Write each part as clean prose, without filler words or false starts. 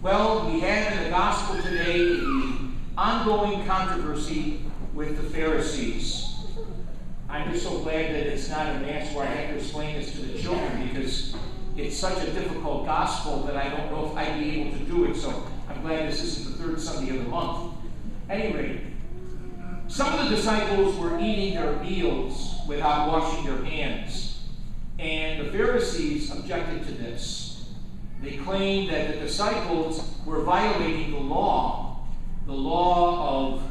Well, we have in the gospel today the ongoing controversy with the Pharisees. I'm just so glad that it's not a mass where I have to explain this to the children, because it's such a difficult gospel that I don't know if I'd be able to do it. So I'm glad this isn't the third Sunday of the month. Anyway, some of the disciples were eating their meals without washing their hands, and the Pharisees objected to this. They claimed that the disciples were violating the law of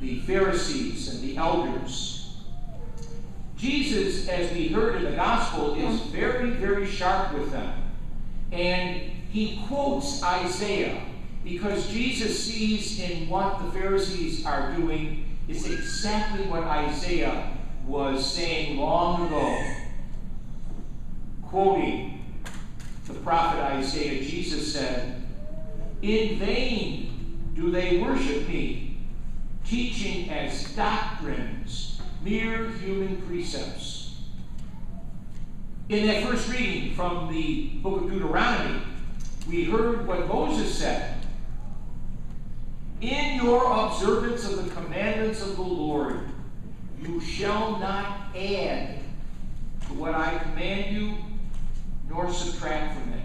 the Pharisees and the elders. Jesus, as we heard in the gospel, is very, very sharp with them. And he quotes Isaiah, because Jesus sees in what the Pharisees are doing is exactly what Isaiah was saying long ago. Quoting the prophet Isaiah, Jesus said, "In vain do they worship me, teaching as doctrines mere human precepts." In that first reading from the book of Deuteronomy, we heard what Moses said. "In your observance of the commandments of the Lord, you shall not add to what I command you, nor subtract from it."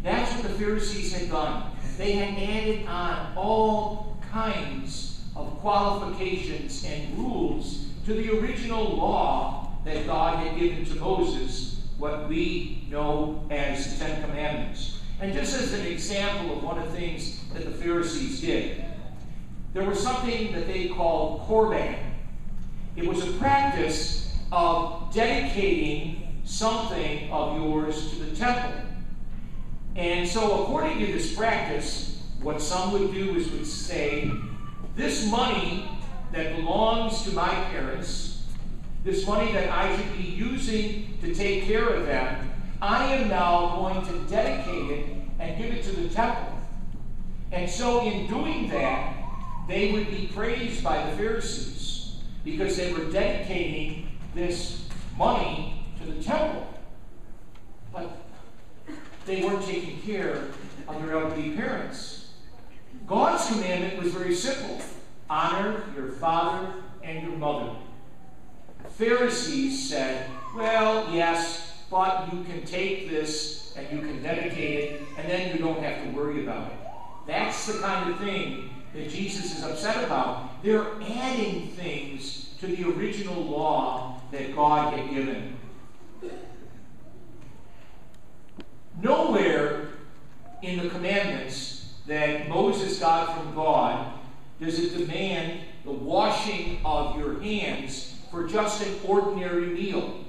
That's what the Pharisees had done. They had added on all kinds of qualifications and rules to the original law that God had given to Moses, what we know as the Ten Commandments. And just as an example of one of the things that the Pharisees did, there was something that they called Korban. It was a practice of dedicating something of yours to the temple. And so according to this practice, what some would do is would say, this money that belongs to my parents, this money that I should be using to take care of them, I am now going to dedicate it and give it to the temple. And so in doing that, they would be praised by the Pharisees, because they were dedicating this money to the temple. But they weren't taking care of their elderly parents. God's commandment was very simple. Honor your father and your mother. The Pharisees said, well, yes, but you can take this and you can dedicate it, and then you don't have to worry about it. That's the kind of thing that Jesus is upset about. They're adding things to the original law that God had given. Nowhere in the commandments that Moses got from God does it demand the washing of your hands for just an ordinary meal.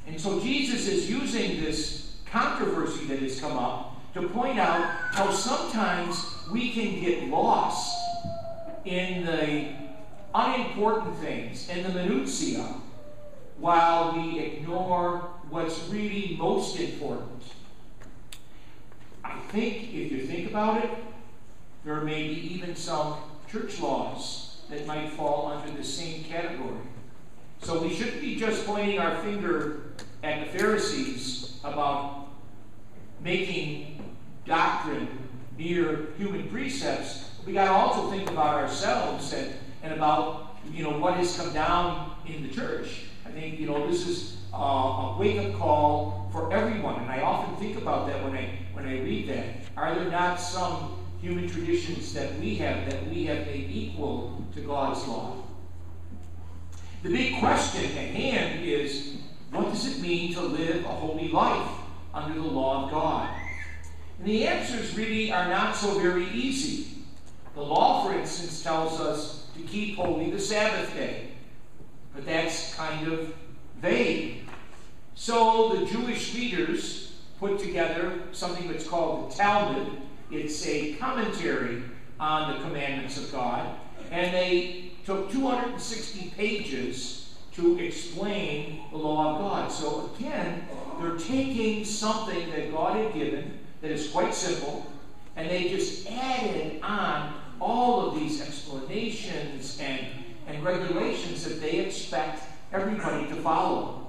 And so Jesus is using this controversy that has come up to point out how sometimes we can get lost in the unimportant things, in the minutiae, while we ignore what's really most important. I think if you think about it, there may be even some church laws that might fall under the same category. So we shouldn't be just pointing our finger at the Pharisees about making doctrine mere human precepts. We got to also think about ourselves and about what has come down in the church. I think this is a wake-up call for everyone, and I often think about that when I read that. Are there not some human traditions that we have made equal to God's law? The big question at hand is, what does it mean to live a holy life under the law of God? And the answers really are not so very easy. The law, for instance, tells us to keep holy the Sabbath day. But that's kind of vague. So the Jewish leaders put together something that's called the Talmud. It's a commentary on the commandments of God. And they took 260 pages to explain the law of God. So again, they're taking something that God had given that is quite simple, and they just added on all of these explanations and regulations that they expect everybody to follow.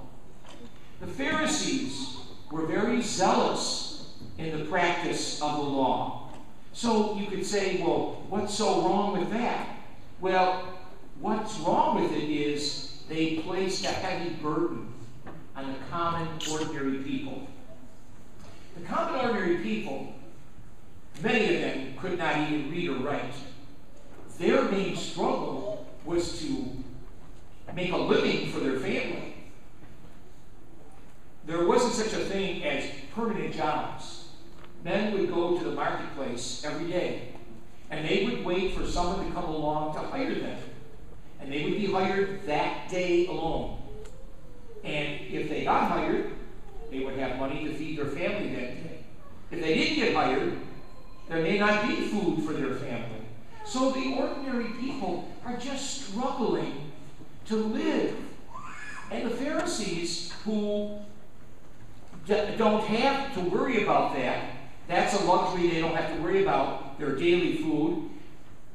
The Pharisees were very zealous in the practice of the law. So you could say, well, what's so wrong with that? Well, what's wrong with it is they placed a heavy burden on the common, ordinary people. The common, ordinary people, many of them could not even read or write. Their main struggle was to make a living for their family. There wasn't such a thing as permanent jobs. Men would go to the marketplace every day, and they would wait for someone to come along to hire them. And they would be hired that day alone. And if they got hired, they would have money to feed their family that day. If they didn't get hired, there may not be food for their family. So the ordinary people are just struggling to live. And the Pharisees, who don't have to worry about that, that's a luxury they don't have to worry about, their daily food,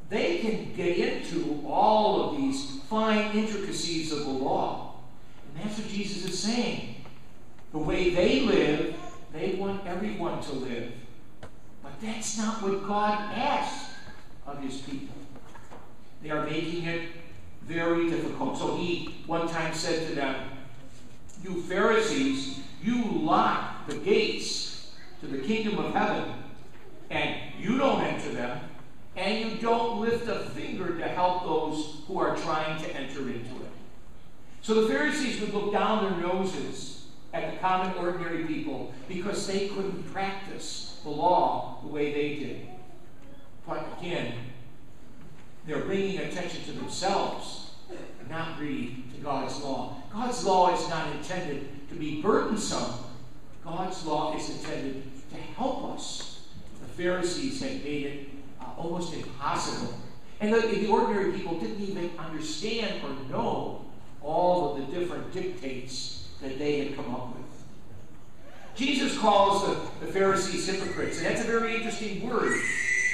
they can get into all of these fine intricacies of the law. And that's what Jesus is saying. The way they live, they want everyone to live. But that's not what God asks of his people. They are making it very difficult. So he one time said to them, "You Pharisees, you lock the gates to the kingdom of heaven, and you don't enter them, and you don't lift a finger to help those who are trying to enter into it." So the Pharisees would look down their noses at the common, ordinary people because they couldn't practice the law the way they did. But again, they're bringing attention to themselves, not really to God's law. God's law is not intended to be burdensome. God's law is intended to help us. The Pharisees had made it almost impossible. And the ordinary people didn't even understand or know all of the different dictates that they had come up with. Jesus calls the Pharisees hypocrites, and that's a very interesting word,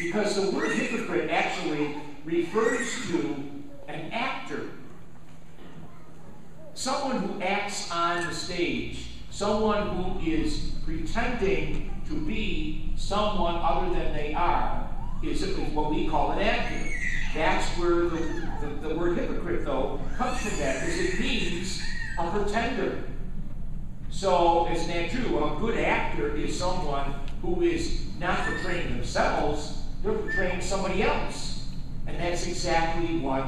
because the word hypocrite actually refers to an actor. Someone who acts on the stage, someone who is pretending to be someone other than they are, is what we call an actor. That's where the word hypocrite, though, comes from that, because it means a pretender. So, isn't that true? A good actor is someone who is not portraying themselves, they're portraying somebody else. And that's exactly what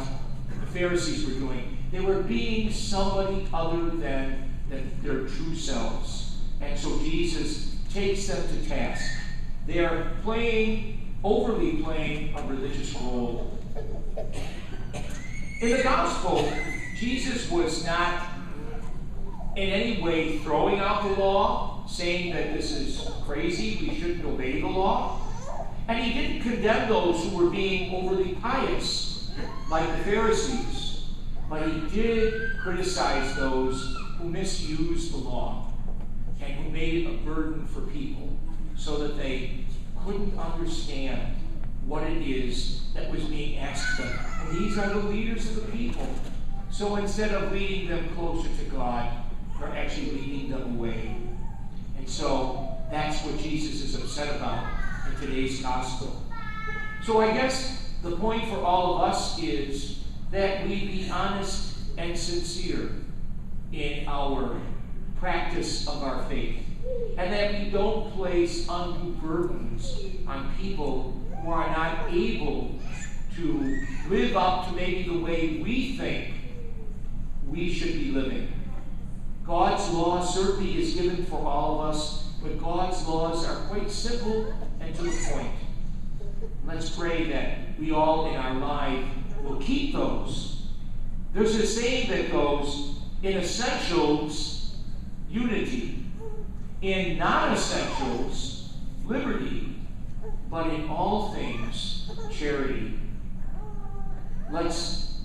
the Pharisees were doing. They were being somebody other than their true selves. And so Jesus takes them to task. They are overly playing a religious role. In the gospel, Jesus was not in any way throwing out the law, saying that this is crazy, we shouldn't obey the law. And he didn't condemn those who were being overly pious, like the Pharisees. But he did criticize those who misused the law and who made it a burden for people so that they couldn't understand what it is that was being asked of them. And these are the leaders of the people. So instead of leading them closer to God, they're actually leading them away. And so that's what Jesus is upset about in today's gospel. So I guess the point for all of us is that we be honest and sincere in our practice of our faith, and that we don't place undue burdens on people who are not able to live up to maybe the way we think we should be living. God's law certainly is given for all of us, but God's laws are quite simple and to the point. Let's pray that we all in our life will keep those. There's a saying that goes, in essentials, unity. In non-essentials, liberty. But in all things, charity. Let's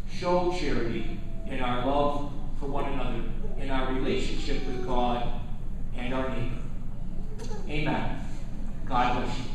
show charity in our love for one another, in our relationship with God and our neighbor. Amen. God bless you.